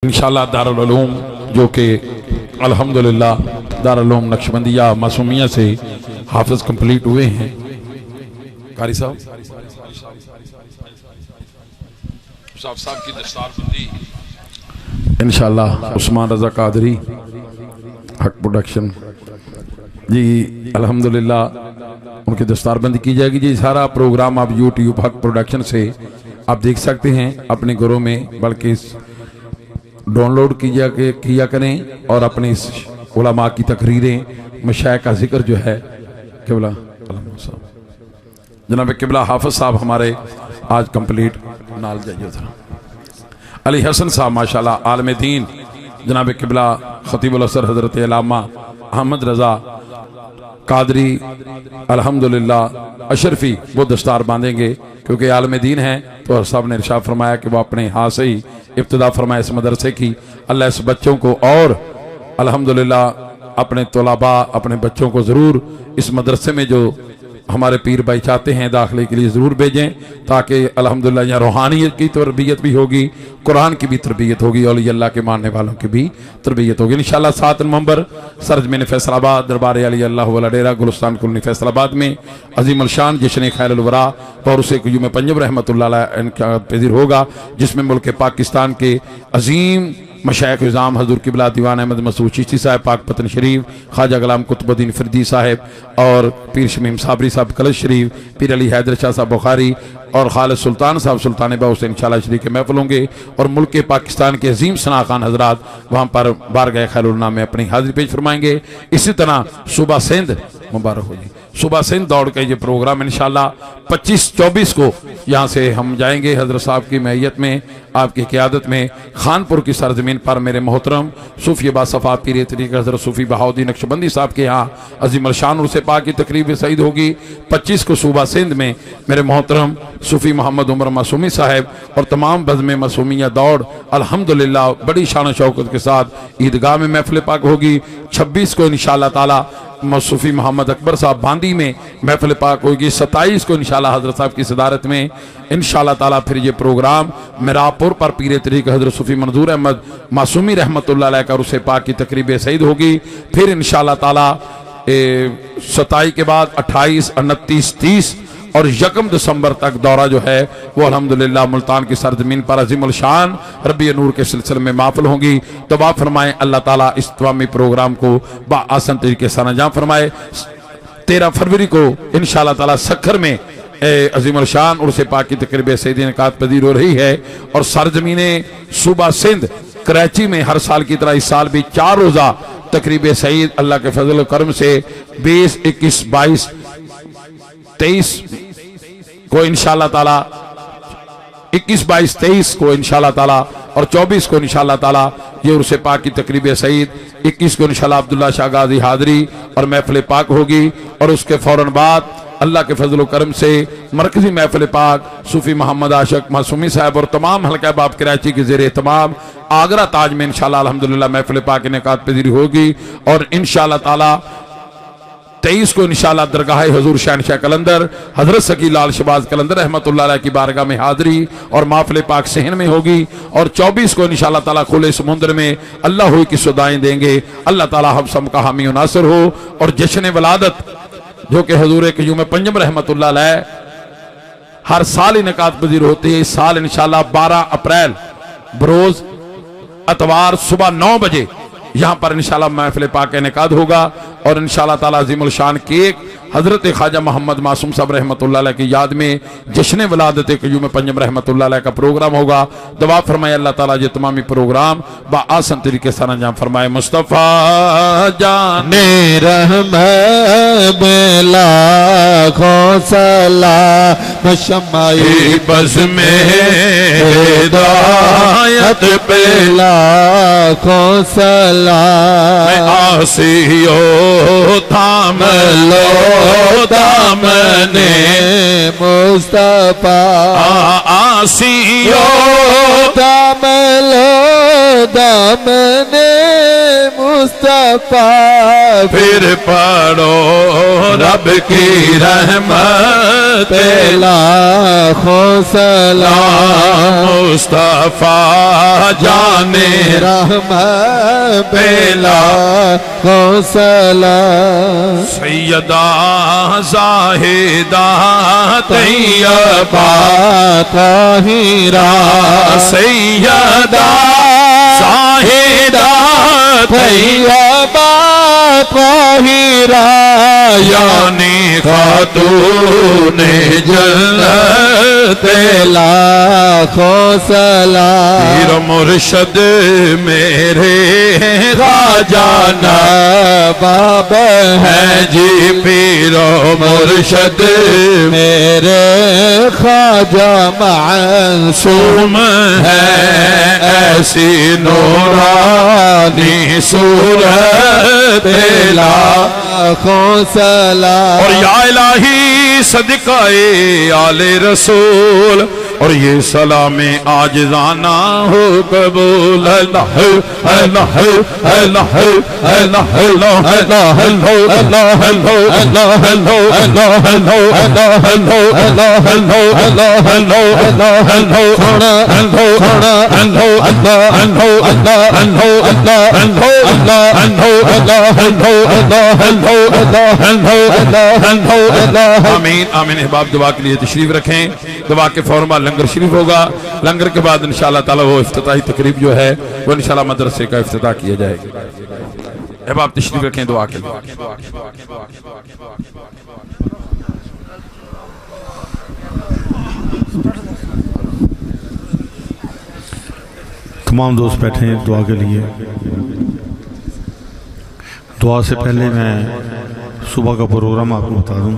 इंशाअल्लाह दारुल उलूम जो कि अल्हम्दुलिल्लाह दारुल उलूम नक्शबंदिया मासूमिया से हाफिज कंप्लीट हुए हैं। कारी साहब की दस्तारबंदी इंशाअल्लाह उस्मान रजा कादरी हक प्रोडक्शन जी अल्हम्दुलिल्लाह उनकी दस्तारबंदी की जाएगी जी। सारा प्रोग्राम आप यूट्यूब हक प्रोडक्शन से आप देख सकते हैं अपने घरों में, बल्कि डाउनलोड किया करें और अपनी उलमा की तकरीरें मशाइख का जिक्र जो है किबला जनाब किबला हाफिज साहब हमारे आज कंप्लीट नाल जाइए था। अली हसन साहब माशाल्लाह आलम दीन जनाब किबला खतीबुल असर हजरत अल्लामा अहमद रजा कादरी अल्हम्दुलिल्लाह अशरफी वो दस्तार बांधेंगे, क्योंकि आलम दीन है तो साहब ने इरशाद फरमाया कि वो अपने हाथ से ही इब्तिदा फरमाया इस मदरसे की। अल्लाह इस बच्चों को और अल्हम्दुलिल्लाह अपने तलबा अपने बच्चों को ज़रूर इस मदरसे में जो हमारे पीर भाई चाहते हैं दाखिले के लिए ज़रूर भेजें, ताकि अल्हम्दुलिल्लाह यहाँ रूहानियत की तरबियत भी होगी, कुरान की भी तरबियत होगी और अल्लाह के मानने वालों की भी तरबियत होगी इंशाअल्लाह। 7 नवंबर सरजमीन फैसलाबाद दरबार अली अल्लाह वाला डेरा गुलस्तान कॉलोनी फैसलाबाद में अजीम अलशान जश्न खैरुल वरा और उसे यूम पंजब रहमतुल्लाह अलैह इनका पेजिर होगा, जिसमें मुल्क पाकिस्तान के अजीम मशाइख इज़ाम हजूर किबला दीवान अहमद मसूद चिश्ती साहब पाक पतन शरीफ, ख्वाजा गुलाम कुतुबुद्दीन फरीदी साहब और पीर शमीम साबरी साहब कलश शरीफ, पीर अली हैदर शाह साहब बुखारी और खालिद सुल्तान साहब सुल्तान बाव से इंशाअल्लाह शरीक के महफिल होंगे और मुल्क पाकिस्तान के अजीम सना खान हजरात वहाँ पर बारगाह खैरुल्लाह में अपनी हाजिरी पेश फरमाएंगे। इसी तरह सुबह सिंध मुबारक हो जी, सुबह सिंध दौड़ का ये प्रोग्राम इंशाअल्लाह 25-24 को यहाँ से हम जाएंगे हजरत साहब की मैयत में, आपकी क़ियादत में खानपुर की सरजमीन पर मेरे मोहतरम सूफी बासफ़ा पीर तरीक़ हजरत सूफी बहाउद्दीन नक्शबंदी साहब के यहाँ अज़ीम अलशान उर्स पाक की तकरीब सईद होगी। 25 को सूबा सिंध में मेरे मोहतरम सूफी मोहम्मद उमर मासूमी साहब और तमाम बज़्म मासूमिया दौड़ अल्हम्दुलिल्लाह बड़ी शान शौकत के साथ ईदगाह में महफिल पाक होगी। 26 को इंशाअल्लाह ताला सूफी मोहम्मद अकबर साहब बांदी में महफिल पाक होगी। 27 को इंशाअल्लाह हजरत साहब की सदारत में इंशाअल्लाह ताला फिर ये प्रोग्राम मिरापुर पर पीर तरीक़ हजरत सूफी मंजूर अहमद मासूमी रहमतुल्लाह अलैह का उर्स पाक की तकरीब सईद होगी। फिर इंशाअल्लाह ताला 27 के बाद 28, 29, 30 और 1 दिसंबर तक दौरा जो है वो अल्हम्दुलिल्लाह मुल्तान की सरजमीन पर अज़ीम अलशान रब्बी नूर के सिलसिले में महफिल होंगी। तो आप फरमाएं अल्लाह ताला इस तमामी प्रोग्राम को बाआसन तरीके से अंजाम फरमाए। 13 फरवरी को इंशाअल्लाह ताला सखर में अज़ीम अलशान उर्स पाक की तकरीब सईद इनकात पजीर हो रही है और सरजमीन सूबा सिंध कराची में हर साल की तरह इस साल भी 4 रोज़ा तकरीब सईद अल्लाह के फजल करम से 20, 21, 22, 23 को इंशाअल्लाह ताला 21, 22, 23 को इंशाअल्लाह ताला और 24 को इंशाअल्लाह ताला ये उर्स पाक की तकरीब सईद, 21 को इंशाअल्लाह अब्दुल्ला शाह गाजी हाज़री और महफिल पाक होगी और उसके फौरन बाद अल्लाह के फजल करम से मरकजी महफिल पाक सूफी मोहम्मद आशिक मासूमी साहब और तमाम हल्का बाब कराची के ज़ेरे तमाम आगरा ताज में इंशाअल्लाह अल्हम्दुलिल्लाह महफिल पाक इनेकात पजीरी होगी और इंशाअल्लाह ताला 23 को इंशाअल्लाह दरगाह हजूर शहनशाह कलंदर हजरत सकी लाल शबाज कलंदर रहमतुल्लाह अलैह की बारगाह में हाजिरी और महफिल पाक सहन में होगी और 24 को इंशाअल्लाह ताला खुले समुद्र में अल्लाह हुई की सदाएं देंगे। अल्लाह ताला हम सब का हामी नासिर हो और जश्न वलादत जो कि हजूर यूम पंजम रहमतुल्लाह अलैह हर साल इनेकात पजीर होती है। इस साल इंशाअल्लाह 12 अप्रैल बरोज अतवार सुबह 9 बजे यहाँ पर इंशाअल्लाह महफिल पाक इनेकाद होगा और इंशाअल्लाह ताला अज़ीम अलशान केक हजरत ख्वाजा मोहम्मद मासूम साहब रहमतुल्लाह अलैह की याद में जश्न वलादत यूम पंजम रहमतुल्लाह अलैह का प्रोग्राम होगा। दुआ फरमाए अल्लाह ताला ये तमामी प्रोग्राम बाआसन तरीके से अंजाम फरमाए। मुस्तफ़ा जाने रहमत लाखों सलाम शमाई बस में हिदायत पे लाखों सलाम आसियो थाम लो दामने मुस्तफा यासीयो दामलो दामने मुस्तफा फिर पढ़ो रब की रहमत लाखों सलाम मुस्तफा जाने रहमत लाखों सलाम सैयदा जाहिदा तैयबा ताहिरा सैयदा जाहिदा तैयबा ताहिरा यानी खातूने जन्नत लाखों सलाम पीर मुर्शद मेरे राजा बाब है जी पीरो मुर्शद मेरे ख्वाजा मासूम सुम है ऐसी नूरानी सूरत लाखों सलाम और या इलाही सदकाए आले रसूल और ये सलामे आजिज़ाना हो कबूल अल्लाह अल्लाह अल्लाह अल्लाह अल्लाह अल्लाह अल्लाह अल्लाह अल्लाह आमीन आमीन। अहबाब दुआ के लिए तशरीफ रखें। दुआ के फौरन बाद लंगर शरीफ होगा। लंगर के बाद इंशाअल्लाह ताला वो इफ्तिताही तकरीब जो है वो इंशाअल्लाह मदरसे का इफ्तिताह किया जाएगा। अहबाब तशरीफ रखें दुआ के लिए। तमाम दोस्त बैठे हैं दुआ के लिए। दुआ से पहले मैं सुबह का प्रोग्राम आपको बता दूं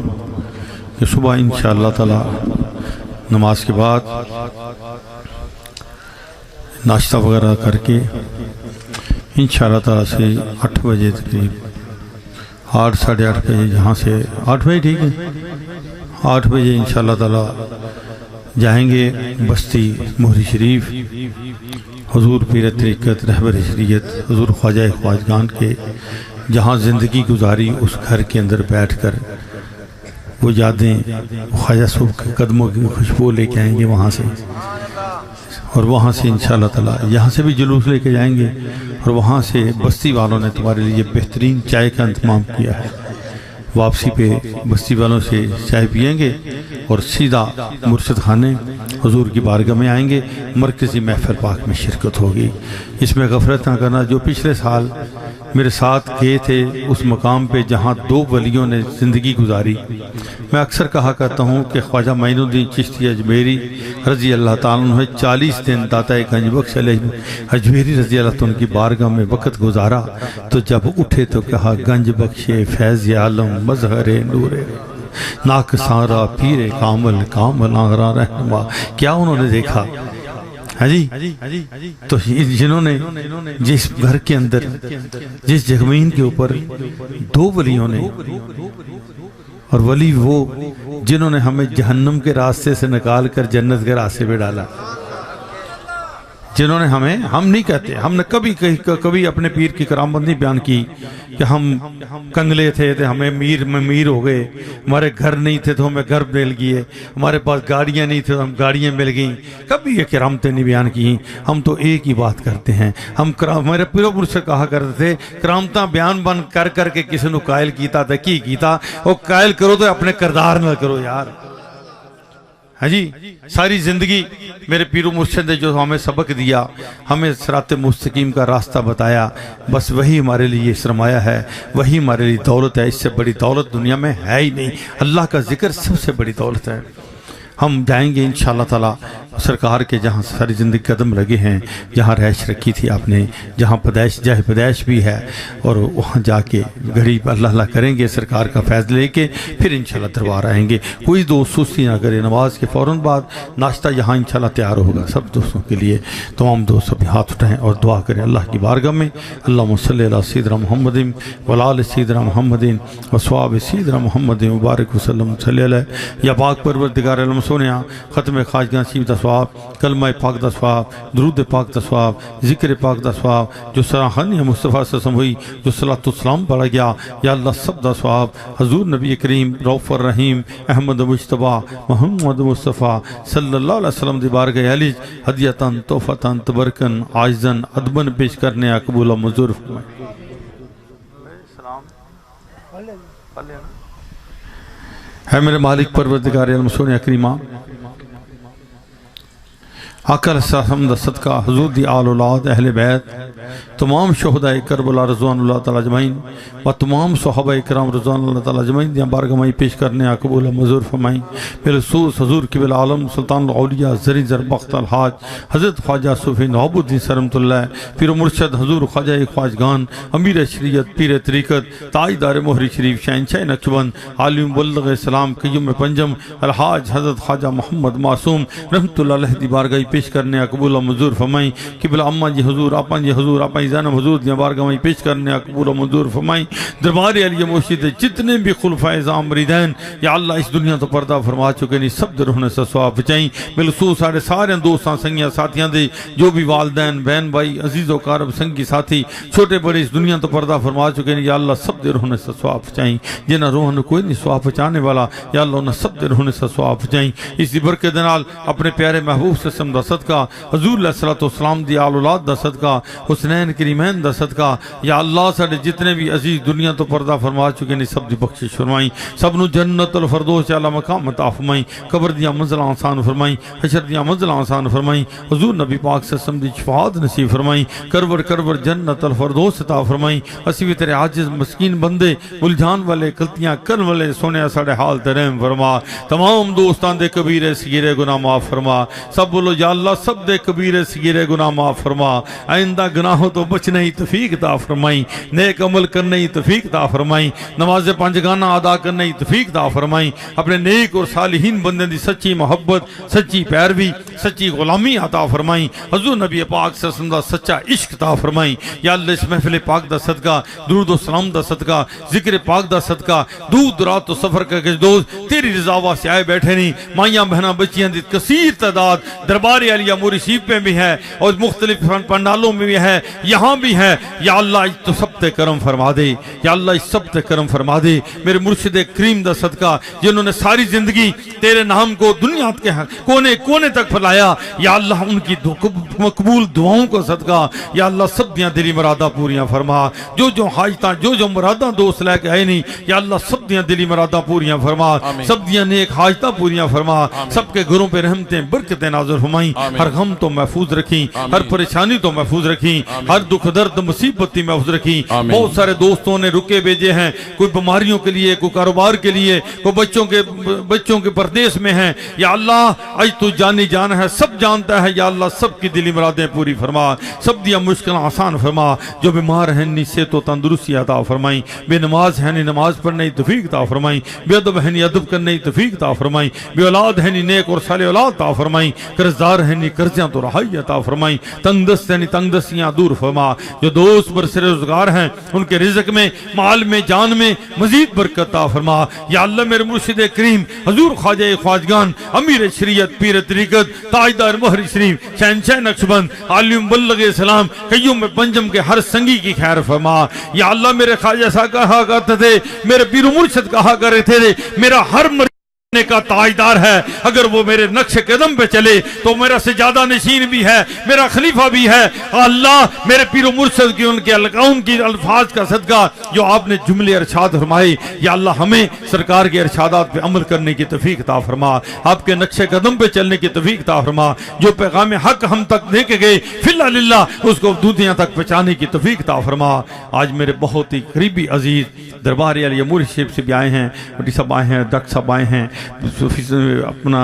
कि सुबह इंशाअल्लाह ताला नमाज के बाद नाश्ता वगैरह करके इंशाअल्लाह ताला से 8 बजे तकरीब 8 साढ़े 8 बजे यहाँ से 8 बजे ठीक है 8 बजे इंशाअल्लाह ताला जाएंगे बस्ती मोहरी शरीफ हुजूर पीर तरीक़त रहबर शरीयत हुजूर ख्वाजा ख्वाजगान के जहाँ ज़िंदगी गुजारी उस घर के अंदर बैठकर वो यादें ख्वाजा सूफ के कदमों की खुशबू लेके आएंगे वहाँ से। और वहाँ से इंशाअल्लाह ताला यहाँ से भी जुलूस लेके जाएंगे और वहाँ से बस्ती वालों ने तुम्हारे लिए बेहतरीन चाय का इंतज़ाम किया है। वापसी पे बस्ती वालों से चाय पिएंगे और सीधा मुर्शद खाने हुजूर की बारगाह में आएंगे। मरकज़ी महफिल पाक में शिरकत होगी। इसमें गफलत ना करना। जो पिछले साल मेरे साथ गए थे उस मकाम पे जहाँ 2 वलियों ने ज़िंदगी गुजारी, मैं अक्सर कहा करता हूँ कि ख्वाजा मोइनुद्दीन चिश्ती अजमेरी रज़ी अल्लाह ताला अन्हु 40 दिन दाता गंज बख्श अजमेरी रज़ी अल्लाह ताला उनकी बारगाह में वक़्त गुजारा तो जब उठे तो कहा गंज बख्शे फैज़ आलम मजहरे नूरे नाक सारा पीरे कामल कामल आगरा रहनुमा। क्या उन्होंने देखा है जी। तो जिन्होंने जिस घर के अंदर जिस जमीन के ऊपर 2 वलियों ने और वली वो जिन्होंने हमें जहन्नम के रास्ते से निकाल कर जन्नत के रास्ते पे डाला, जिन्होंने हमें, हम नहीं कहते, हमने कभी अपने पीर की करामत नहीं बयान की कि हम कंगले थे तो हमें मीर हो गए, हमारे घर नहीं थे तो हमें घर मिल गए, हमारे पास गाड़ियां नहीं थी तो हम गाड़ियां मिल गई। कभी ये करामतें नहीं बयान की। हम तो एक ही बात करते हैं। हम मेरे पीरो पुरुष से कहा करते थे करामता बयान बन कर करके किसी ने कायल कीता था की कीता, वो कायल करो तो अपने किरदार ना करो यार। हाँ जी, सारी जिंदगी मेरे पीरो मुर्शिद ने जो हमें सबक दिया, हमें सिरात मुस्तकीम का रास्ता बताया, बस वही हमारे लिए सरमाया है, वही हमारे लिए दौलत है। इससे बड़ी दौलत दुनिया में है ही नहीं। अल्लाह का जिक्र सबसे बड़ी दौलत है। हम जाएंगे इंशाअल्लाह ताला सरकार के जहाँ सारी ज़िंदगी कदम लगे हैं, जहाँ रैश रखी थी आपने, जहाँ पैदाइश जह पैदाइश भी है, और वहाँ जाके गरीब अल्लाह अल्लाह करेंगे, सरकार का फैज़ लेके फिर इंशाअल्लाह दरबार आएंगे। कोई दोस्त सुस्ती ना करे। नमाज के फ़ौरन बाद नाश्ता यहाँ इंशाअल्लाह तैयार होगा सब दोस्तों के लिए। तमाम दोस्त अभी हाथ उठाएँ और दुआ करें अल्लाह की बारगाह में। अल्लाहुम्मा सल्ली अला सय्यिदिना मुहम्मदिन व अला आलि सय्यिदिना मुहम्मदिन व अस्हाबि सय्यिदिना मुहम्मदिन मुबारक वसल्लम सल्ली अलैहि। या पाक परवरदिगार आलम सोनिया ख़त्म ख़ाजगा नसीब दा सवाब सवाब, कलमा पाक दा सवाब, दरूद पाक दा सवाब, जिक्र पाक दा सवाब, जो सराहनी मुस्तफ़ा सल्लम हुई, जो सलातो सलाम पढ़ा गया, या अल्लाह सब दा सवाब हजूर नबी करीम रऊफ़ुर रहीम अहमद मुश्तबा मोहम्मद मुस्तफ़ा सल्लल्लाहु अलैहि वसल्लम दी बारगाह अली हदियतन तोहफतन तबरकन आइज़न अदबन पेश करने कबूल मंजूर फरमाए। है मेरे मालिक परवरदिगार आलम सोनिया करीमा, आका अलैहिस्सलाम दा सदका हुजूर दी आल औलाद अहले बैत तमाम शोहदाए करबला रज़वानुल्लाह तआला अजमईन व तमाम सहाबाए किराम रज़वानुल्लाह तआला अजमईन दी बारगाह पेश करने आ कबूल मंजूर फरमाई। बिलखुसूस हुजूर किबला आलम सुल्तानुल औलिया ज़री ज़रबख्त अल हाज हज़रत ख्वाजा सूफी नवाबुद्दीन सरमतुल्लाह पीर मुर्शद हुजूर ख्वाजा ख्वाजगान अमीर शरीयत पीर तरीक़त ताजदार मोहरी शरीफ शहंशाह नक्शबंद आलिम मुबल्लिग़ इस्लाम क़य्युम पंजम अल हाज हज़रत ख्वाजा मोहम्मद मासूम रहमतुल्लाह अलैह दी बारगाह पेश करने कबूल मंजूर फरमाई। किबला अम्मा जी हुजूर आपा जी हुजूर आपा ज़ैनब हुजूर दी बारगाह पेश करने कबूल मंजूर फरमाई। दरबार अली मुर्शिद जितने भी खुलफाए ज़ामरीदैन या अल्लाह इस दुनिया तो पर्दा फरमा चुके नहीं सब दे रहने से सवाब बचाई। बिलखुसूस साढ़े सारे दोस्तों संगियां साथियों दे जो भी वालदैन बहन भाई अजीज़ो कारब संगी साथी छोटे बड़े इस दुनिया तो पर्दा फरमा चुके नहीं या अल्लाह सब दे रहने से सवाब बचाई। जिन्हें रोहन कोई नहीं सवाब बचाने वाला या अल्लाह उन्हें सब दे रहने से सवाब बचाई। इसी बरकत दे नाल अपने प्यारे महबूब सल्लम दा सदका हजूर अलैहिस्सलातु वस्सलाम दी आल औलाद दा सदका हुसनैन करीमैन दा सदका या अल्लाह साडे जितने भी अजीज दुनिया तो पर्दा फरमा चुके ने सब दी बख्शिश फरमाई। सब नू जन्नतुल फरदौस आला मकाम अता फरमाई। कब्र दियां मंज़िलां आसान फरमाई। हशर दियां मंज़िलां आसान फरमाई। हुजूर नबी पाक सल्लम दी शफाअत नसीब फरमाई। करवर करवर जन्नतुल फरदौस अता फरमाई। असी भी तेरे आजिज़ मस्कीन बंदे उलझान वाले गलतियां करन वाले सोने साडे हाल ते रहम फरमा। तमाम दोस्तां दे कबीरे सगीरे गुनाह माफ फरमा। सब बोलो या अल्लाह सब दे कबीरे सगीरे गुनाह माफ फरमा। आइंदा गुनाहों तो बचने की तौफीक अता फरमाई। नेक अमल करने की तौफीक अता फरमाई। नमाज पंजगाना अदा करने की तौफीक अता फरमाई। अपने नेक और सालिहीन बंदे की सच्ची मोहब्बत सच्ची पैरवी सच्ची गुलामी अता फरमाई। हजूर नबी पाक सल्लल्लाहु अलैहि वसल्लम दा सच्चा इश्क अता फरमाई। या अल्लाह इस महफिल पाक दा सदका दुरूद व सलाम दा सदका जिक्र पाक दा सदका दूर दराज तो सफर करके दोस्त तेरी रज़ा वास्ते आए बैठे नहीं माइयां बहना बच्चियां की कसीर तादाद दरबार आलिया मोरी शीप में भी है और मुख्तलिफ पंडालों में भी है यहाँ भी है। या अल्लाह तो सब ते करम फरमा दे। या अल्लाह इस सब ते करम फरमा दे। मेरे मुर्शिद करीम दा सदका जिन्होंने सारी जिंदगी तेरे नाम को दुनिया के कोने कोने तक फैलाया या अल्लाह उनकी मकबूल दुआओं को सदका या अल्लाह सब दियां दिली मुरादा पूरियां फरमा। जो हाजता जो मुरादा दोस्त लैके आए नहीं या अल्लाह सब दियां दिली मुरादा पूरियां फरमा। सब दियां नेक हाजता पूरियां फरमा। सबके घरों पे रहमतें बरकतें नाज़िल फरमाई। हर गम तो महफूज रखी हर परेशानी तो महफूज रखी हर दुख दर्द मुसीबत महफूज रखी। बहुत सारे दोस्तों ने रुके भेजे हैं कोई बीमारियों के लिए कोई कारोबार के लिए कोई बच्चों के परदेश में हैं। या अल्लाह आज तू जानी जान है सब जानता है। या अल्लाह सबकी दिली मुरादें पूरी फरमा। सब दिया मुश्किल आसान फरमा। जो बीमार हैं नी से तो तंदुरुस्ती अता फरमाई। बेनमाज है नी नमाज पढ़ने की तौफीक अता फरमाई। बेअदब है नी अदब करने की तौफीक अता फरमाई। बे औलाद है नी नेक और साले औलाद अता फरमाई। कर्जदार है नी कर्जियां तो रहाई अता फरमाई। तंगदस्त है नी तंगदस्तियां दूर फरमा। जो दोस्त बरसरे रोजगार हैं उनके रिज़्क में माल में जान में मजीद बरकत अता फरमा। या अल्लाह मेरे मुर्शिद करीम हजूर ख्वाजा ख्वाजगान अमीर शरीयत पीर तरीक़त ताजदार मोहरी शरीफ शहंशाह नक्शबंद आलिम मुबल्लिग़ इस्लाम क़य्युम पंजम के हर संगी की खैर फरमा। या अल्लाह मेरे ख्वाजा साहब कहा करते थे मेरे पीर मुर्शिद कहा करते थे मेरा हर का ताजदार है अगर वो मेरे नक्शे कदम पे चले तो मेरा सजादा नशीन भी है मेरा खलीफा भी है। अल्लाह मेरे पीरो मुर्शिद की उनकी अल्फाज का सदका जो आपने जुमले इरशाद फरमाए या अल्लाह हमें सरकार के इरशादात पे अमल करने की तौफीक अता फरमा। आपके नक्शे कदम पे चलने की तौफीक अता फरमा। जो पैगाम हक हम तक लेके गए फिल्लाह उसको दुनिया तक पहुंचाने की तौफीक अता फरमा। आज मेरे बहुत ही करीबी अजीज दरबार अली मुर्शिद से भी आए हैं बड़ी सब आए हैं डॉक्टर साहब आए हैं अपना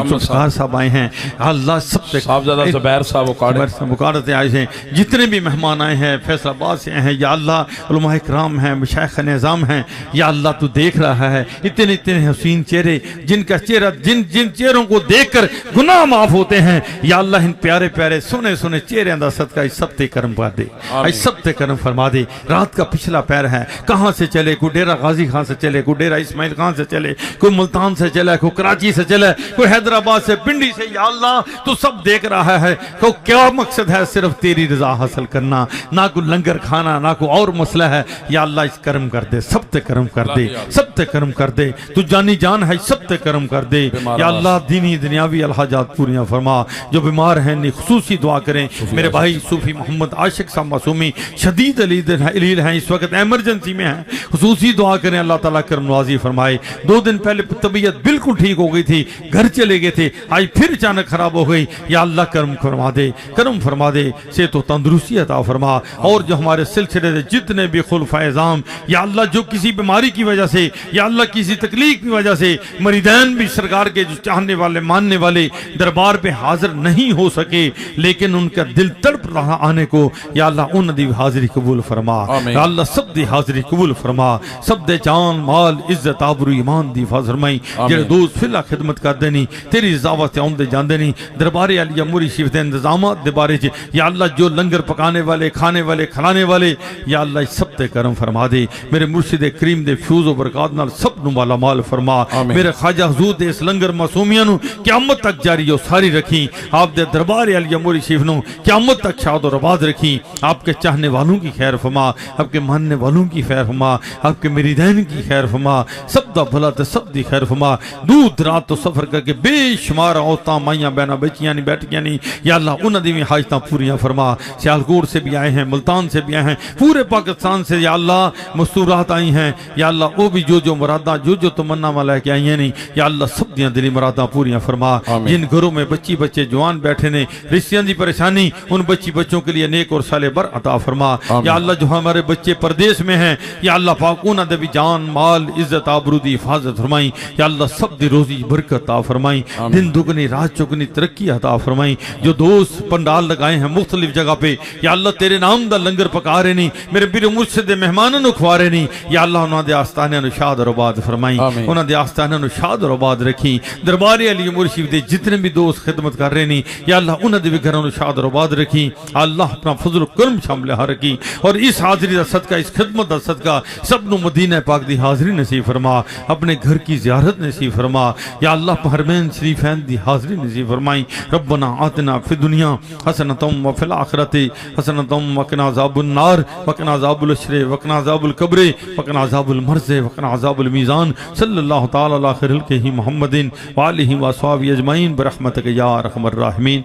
सुफ्कार साहब आए हैं। अल्लाह सबसे ज़ुबैर साहब मुकारत आए हैं। जितने भी मेहमान आए हैं फैसलाबाद से आए हैं या अल्लाह उलमाए किराम हैं मशाइख निज़ाम हैं। या अल्लाह तू देख रहा है इतने इतने हसीन चेहरे जिनका चेहरा जिन चेहरों को देखकर गुनाह माफ होते हैं। या अल्लाह इन प्यारे प्यारे सोने सोने चेहरे दा सदका इस सब ते करम कर दे इस सब ते करम फरमा दे। रात का पिछला पैर है कहाँ से चले, कोई डेरा गाजी खान से चले, कोई डेरा इस्माइल खान से चले, कोई मुल्तान से चले, कोई कराची से चले, कोई हैदराबाद से, पिंडी से। या अल्लाह तू सब देख रहा है। तो क्या मकसद है? सिर्फ तेरी रजा हासिल करना, ना कोई लंगर खाना, ना कोई और मसला है। या अल्लाह इस कर्म कर दे, सब ते कर्म कर दे, सब ते कर्म कर दे। तू जानी जान है, सब ते कर्म कर दे। या अल्लाह दीनी दुनियावी अलहाजात पूरियां फरमा। जो बीमार हैं ने खुसूसी दुआ करें। मेरे भाई सूफी मोहम्मद आशिक साहब मासूमी शदीद अलील हैं, इस वक्त एमरजेंसी में हैं, खुसूसी दुआ करें अल्लाह ताला करम नवाजी फरमाए। 2 दिन पहले तबीयत बिल्कुल ठीक हो गई थी, घर चले गए थे, आज फिर अचानक खराब हो गई। या अल्लाह करम फरमा दे, करम फरमा दे, से तो तंदुरुस्ती अता फरमा। और जो हमारे सिलसिले से जितने भी खुलफाए ज़ाम, या अल्लाह जो किसी बीमारी की वजह से, या अल्लाह किसी तकलीफ की वजह से मरीदैन भी सरकार के जो चाहने वाले मानने वाले दरबार पे हाजिर नहीं हो सके, लेकिन उनका दिल तड़प रहा आने को, या अल्लाह उन दी हाजिरी कबूल फरमा। या अल्लाह सब दी हाजिरी कबूल फरमा। सब दे जान माल इज्जत आबरू ईमान दी हिफाजत फरमाई। जेड़े दोस्त फिला खिदमत करते नहीं, तेरी रज़ावत से आउंदे जांदे नहीं, दरबार आलिया मुरी शिफ दे इंतजामात दे बारे च या अल्लाह जो लंगर पकाने वाले, खाने वाले, खिलाने वाले, या अल्लाह सब ते करम फरमा दे। मेरे मुर्शिद करीम दे फ्यूज़ व बरकत नाल सब नु माला माल फरमा। मेरे ख्वाजा हुजूर दे इस लंगर मासूमियां नु क़यामत तक जारी और सारी रखी। आप दे दरबार आलिया मुरी शिफ नु क़यामत तक शाद और आबाद रखी। आपके चाहने वालों की खैर फरमा, आपके मानने वालों की खैर फरमा, आपके मेरीदैन की खैर फरमा। सब दा भला ते सब दी खैर फरमा। दूर रात तो सफर करके बेशुमार औरतां माइयां बहना बच्चियां नहीं बैठियां नहीं, या अल्लाह उन्हां दी भी हाजतां पूरियां फरमा। सियालकोट से भी आए हैं, मुल्तान से भी आए हैं, पूरे पाकिस्तान से या अल्लाह मस्तूरात आई हैं। या अल्लाह वो भी जो जो मुरादा, जो जो तमन्ना वाला के आई हैं नहीं, या अल्लाह सब दियां दिली मुरादां पूरियां फरमा। जिन घरों में बच्ची बच्चे जवान बैठे ने, रिश्तियां दी परेशानी, उन बच्ची बच्चों के लिए नेक और साले बर अता फरमा। या अल्लाह जो हमारे बच्चे परदेश में हैं, या अल्लाह पाक उन्हां दे भी जान माल इज्जत आबरू दी हिफाजत फरमाई। या अल्लाह सब दी रोजी बरकत अता फरमाई। दिन दुगनी रात चौगनी तरक्की अता फरमाई। जो दोस्त पंडाल लगाए हैं मुख्तलिफ जगह पे, या अल्लाह तेरे नाम दा लंगर पका रहे नहीं, मेरे पीर मुर्शिद दे मेहमानां नु खवा रहे नहीं, या अल्लाह उन्हां दे आस्ताने नु शाद और आबाद फरमाई। उन्हां दे आस्ताने नु शाद और आबाद रखी। दरबार अली मुर्शिद दे जितने भी दोस्त खिदमत कर रहे नहीं, या अल्लाह उन्हां दे भी घरों नु शाद और आबाद रखी। अल्लाह अपना फजल करम शामिल हर रखी। और इस हाजिरी दा सदका, इस खिदमत दा सदका सब नु मदीना पाक दी हाजिरी नसीब फरमा। अपने घर की ज़ियारत नसीब फरमा। या अल्लाह हरमैन शरीफैन दी हाजिरी नसीब फरमाई। रब्बना आतना फिद दुनिया हसनतम व फिल आखिरति हसनतम वक़िना अज़ाबुन नार वक़िना अज़ाबुल अशरे वक़िना अज़ाबुल कब्र वक़िना अज़ाबुल मर्ज़ वक़िना अज़ाबुल मीज़ान सल्लल्लाहु तआला अला खैरिल मुहम्मदिन व आलिहि व अस्हाबिहि अजमईन बिरहमतिक या अरहमर राहिमीन।